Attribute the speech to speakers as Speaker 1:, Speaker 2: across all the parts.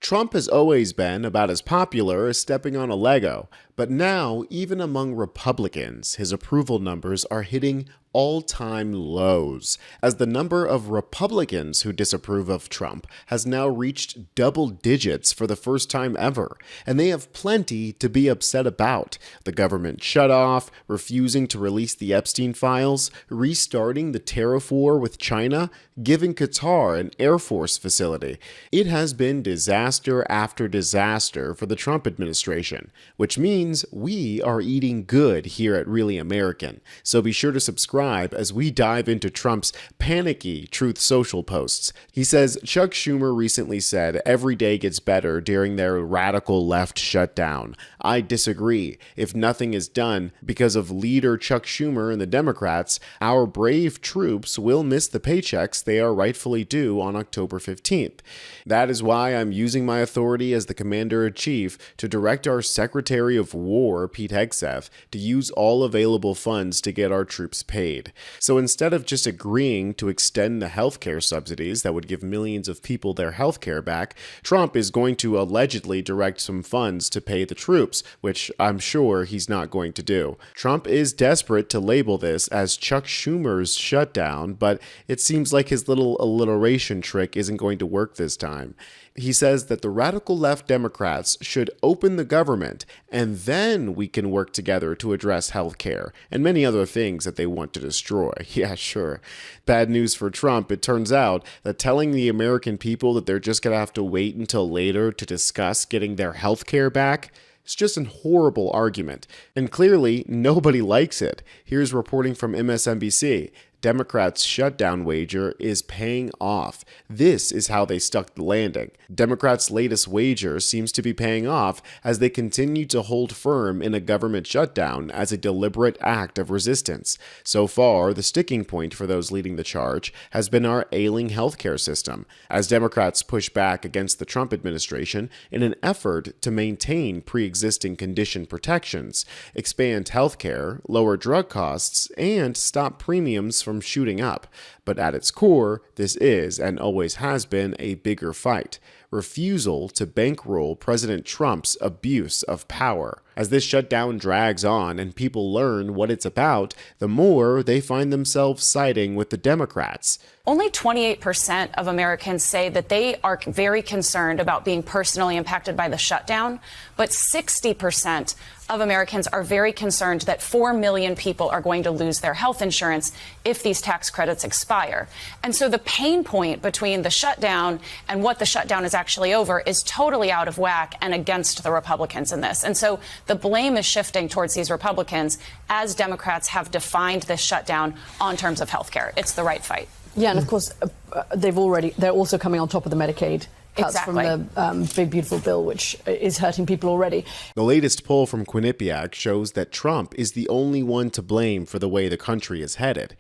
Speaker 1: Trump has always been about as popular as stepping on a Lego, but now, even among Republicans, his approval numbers are hitting all-time lows, as the number of Republicans who disapprove of Trump has now reached double digits for the first time ever, and they have plenty to be upset about. The government shutoff, refusing to release the Epstein files, restarting the tariff war with China, giving Qatar an Air Force facility. It has been disaster after disaster for the Trump administration, which means we are eating good here at Really American. So be sure to subscribe as we dive into Trump's panicky Truth Social posts. He says Chuck Schumer recently said every day gets better during their radical left shutdown. I disagree. If nothing is done because of leader Chuck Schumer and the Democrats, our brave troops will miss the paychecks they are rightfully due on October 15th. That is why I'm using my authority as the Commander-in-Chief to direct our Secretary of War, Pete Hegseth, to use all available funds to get our troops paid. So instead of just agreeing to extend the healthcare subsidies that would give millions of people their healthcare back, Trump is going to allegedly direct some funds to pay the troops, which I'm sure he's not going to do. Trump is desperate to label this as Chuck Schumer's shutdown, but it seems like his little alliteration trick isn't going to work this time. He says that the radical left Democrats should open the government, and then we can work together to address health care and many other things that they want to destroy. Yeah, sure. Bad news for Trump. It turns out that telling the American people that they're just going to have to wait until later to discuss getting their health care back, it's just a horrible argument, and clearly nobody likes it. Here's reporting from MSNBC. Democrats' shutdown wager is paying off. This is how they stuck the landing. Democrats' latest wager seems to be paying off as they continue to hold firm in a government shutdown as a deliberate act of resistance. So far, the sticking point for those leading the charge has been our ailing healthcare system, as Democrats push back against the Trump administration in an effort to maintain pre-existing condition protections, expand healthcare, lower drug costs, and stop premiums from shooting up. But at its core, this is and always has been a bigger fight: refusal to bankroll President Trump's abuse of power. As this shutdown drags on and people learn what it's about, the more they find themselves siding with the Democrats.
Speaker 2: Only 28% of Americans say that they are very concerned about being personally impacted by the shutdown, but 60% of Americans are very concerned that 4 million people are going to lose their health insurance if these tax credits expire. And so the pain point between the shutdown and what the shutdown is actually over is totally out of whack and against the Republicans in this. And so the blame is shifting towards these Republicans as Democrats have defined this shutdown on terms of health care. It's the right fight.
Speaker 3: Yeah, and of course, they're also coming on top of the Medicaid cuts from the Big Beautiful Bill, which is hurting people already.
Speaker 1: The latest poll from Quinnipiac shows that Trump is the only one to blame for the way the country is headed.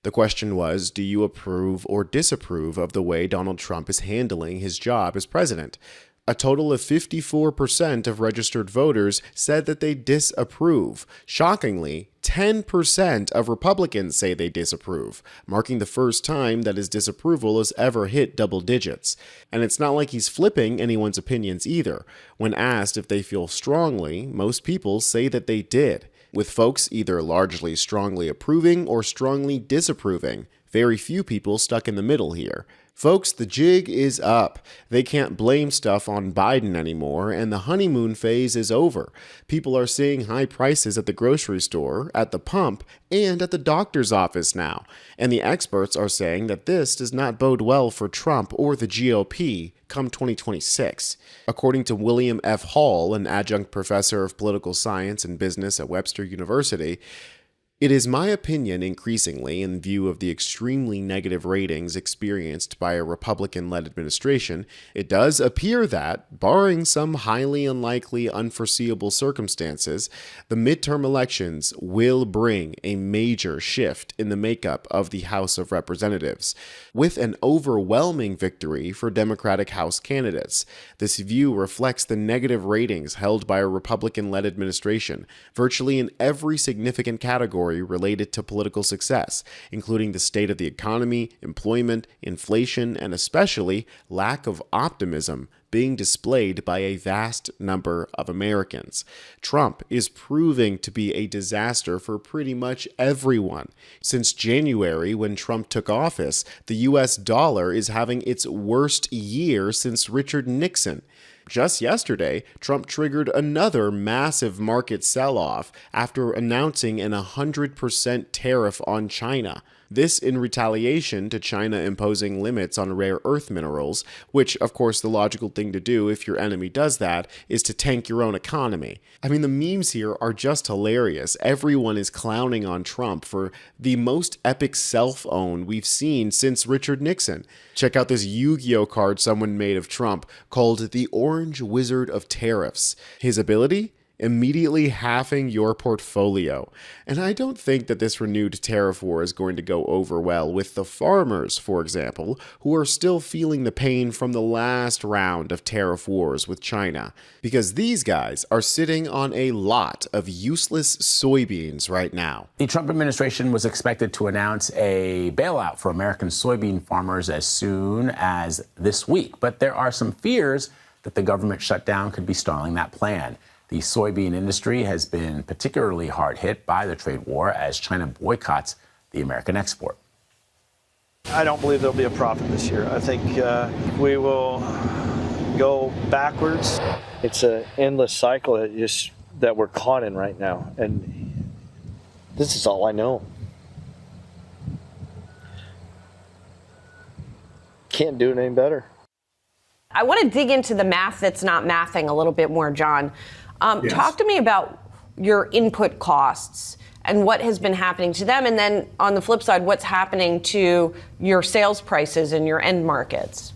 Speaker 1: The question was, do you approve or disapprove of the way Donald Trump is handling his job as president? A total of 54% of registered voters said that they disapprove. Shockingly, 10% of Republicans say they disapprove, marking the first time that his disapproval has ever hit double digits. And it's not like he's flipping anyone's opinions either. When asked if they feel strongly, most people say that they did, with folks either largely strongly approving or strongly disapproving. Very few people stuck in the middle here. Folks, the jig is up. They can't blame stuff on Biden anymore, and the honeymoon phase is over. People are seeing high prices at the grocery store, at the pump, and at the doctor's office now. And the experts are saying that this does not bode well for Trump or the GOP come 2026. According to William F. Hall, an adjunct professor of political science and business at Webster University, it is my opinion increasingly, in view of the extremely negative ratings experienced by a Republican-led administration, it does appear that, barring some highly unlikely, unforeseeable circumstances, the midterm elections will bring a major shift in the makeup of the House of Representatives, with an overwhelming victory for Democratic House candidates. This view reflects the negative ratings held by a Republican-led administration, virtually in every significant category related to political success, including the state of the economy, employment, inflation, and especially lack of optimism. being displayed by a vast number of Americans. Trump is proving to be a disaster for pretty much everyone. Since January, when Trump took office, the US dollar is having its worst year since Richard Nixon. Just yesterday, Trump triggered another massive market sell-off after announcing an 100% tariff on China. This in retaliation to China imposing limits on rare earth minerals, which, of course, the logical thing to do if your enemy does that is to tank your own economy. I mean, the memes here are just hilarious. Everyone is clowning on Trump for the most epic self-own we've seen since Richard Nixon. Check out this Yu-Gi-Oh card someone made of Trump called the Orange Wizard of Tariffs. His ability? Immediately halving your portfolio. And I don't think that this renewed tariff war is going to go over well with the farmers, for example, who are still feeling the pain from the last round of tariff wars with China. Because these guys are sitting on a lot of useless soybeans right now.
Speaker 4: The Trump administration was expected to announce a bailout for American soybean farmers as soon as this week. But there are some fears that the government shutdown could be stalling that plan. The soybean industry has been particularly hard hit by the trade war as China boycotts the American export.
Speaker 5: I don't believe there'll be a profit this year. I think we will go backwards. It's an endless cycle that we're caught in right now. And this is all I know. Can't do it any better.
Speaker 6: I want to dig into the math that's not mathing a little bit more, John.
Speaker 7: Yes.
Speaker 6: Talk to me about your input costs and what has been happening to them. And then on the flip side, what's happening to your sales prices in your end markets?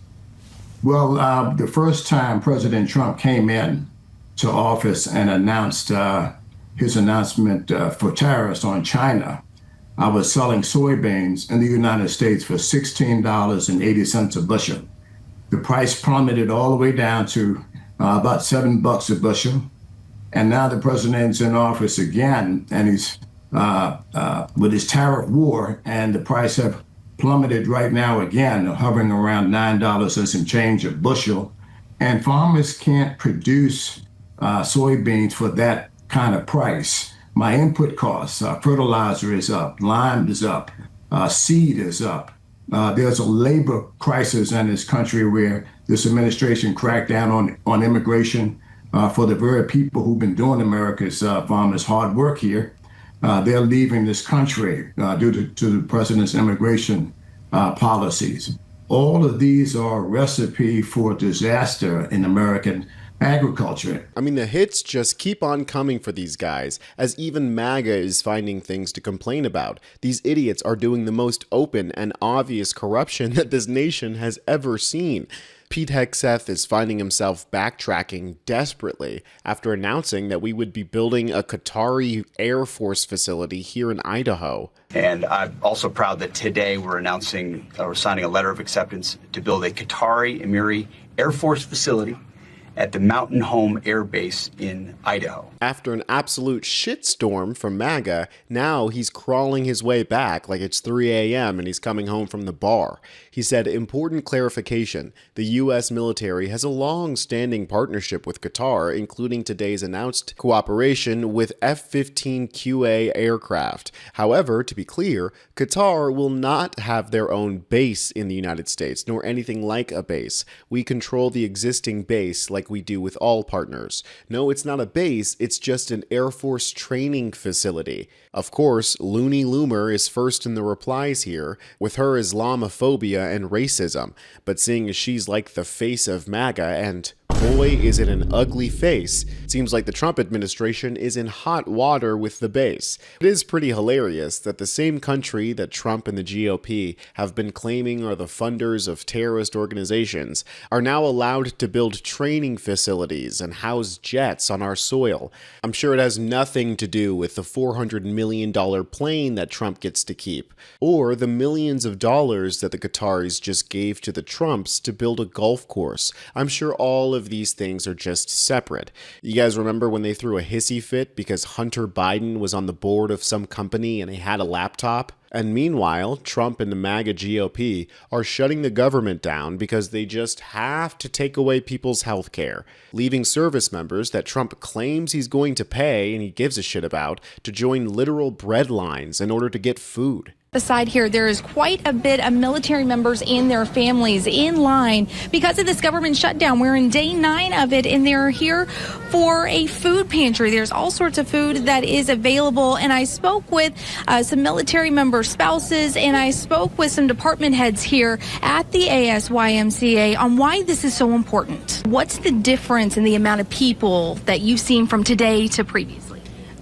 Speaker 7: Well, the first time President Trump came in to office and announced his announcement for tariffs on China, I was selling soybeans in the United States for $16.80 a bushel. The price plummeted all the way down to about $7 a bushel. And now the president's in office again, and he's with his tariff war, and the price have plummeted right now again, hovering around $9 and some change a bushel. And farmers can't produce soybeans for that kind of price. My input costs, fertilizer is up, lime is up, seed is up. There's a labor crisis in this country where this administration cracked down on immigration for the very people who've been doing America's farmers' hard work here. They're leaving this country due to the president's immigration policies. All of these are a recipe for disaster in American agriculture.
Speaker 1: I mean, the hits just keep on coming for these guys, as even MAGA is finding things to complain about. These idiots are doing the most open and obvious corruption that this nation has ever seen. Pete Hegseth is finding himself backtracking desperately after announcing that we would be building a Qatari Air Force facility here in Idaho.
Speaker 8: And I'm also proud that today we're signing a letter of acceptance to build a Qatari Emiri Air Force facility at the Mountain Home Air Base in Idaho.
Speaker 1: After an absolute shitstorm from MAGA, now he's crawling his way back like it's 3 a.m. and he's coming home from the bar. He said, important clarification, the U.S. military has a long-standing partnership with Qatar, including today's announced cooperation with F-15QA aircraft. However, to be clear, Qatar will not have their own base in the United States, nor anything like a base. We control the existing base like we do with all partners. No, it's not a base, it's just an Air Force training facility. Of course, Looney Loomer is first in the replies here, with her Islamophobia and racism, but seeing as she's like the face of MAGA, and boy is it an ugly face, it seems like the Trump administration is in hot water with the base. It is pretty hilarious that the same country that Trump and the GOP have been claiming are the funders of terrorist organizations are now allowed to build training facilities and house jets on our soil. I'm sure it has nothing to do with the $400 million plane that Trump gets to keep, or the millions of dollars that the Qataris just gave to the Trumps to build a golf course. I'm sure all of these things are just separate. You guys remember when they threw a hissy fit because Hunter Biden was on the board of some company and he had a laptop? And meanwhile, Trump and the MAGA GOP are shutting the government down because they just have to take away people's health care, leaving service members that Trump claims he's going to pay and he gives a shit about to join literal bread lines in order to get food.
Speaker 9: Beside here, there is quite a bit of military members and their families in line because of this government shutdown. We're in day 9 of it, and they're here for a food pantry. There's all sorts of food that is available, and I spoke with some military member spouses, and I spoke with some department heads here at the ASYMCA on why this is so important. What's the difference in the amount of people that you've seen from today to previously?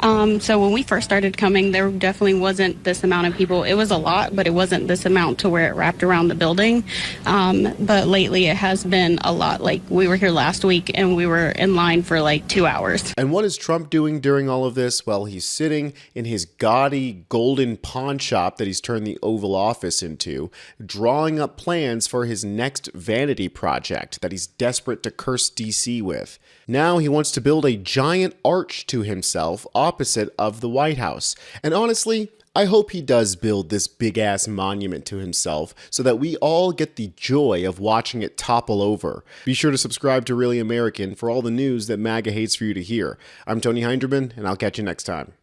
Speaker 10: So when we first started coming, there definitely wasn't this amount of people. It was a lot, but it wasn't this amount to where it wrapped around the building. But lately it has been a lot. Like, we were here last week and we were in line for like 2 hours.
Speaker 1: And what is Trump doing during all of this? Well, he's sitting in his gaudy golden pawn shop that he's turned the Oval Office into, drawing up plans for his next vanity project that he's desperate to curse DC with. Now he wants to build a giant arch to himself opposite of the White House. And honestly, I hope he does build this big-ass monument to himself so that we all get the joy of watching it topple over. Be sure to subscribe to Really American for all the news that MAGA hates for you to hear. I'm Tony Hinderman, and I'll catch you next time.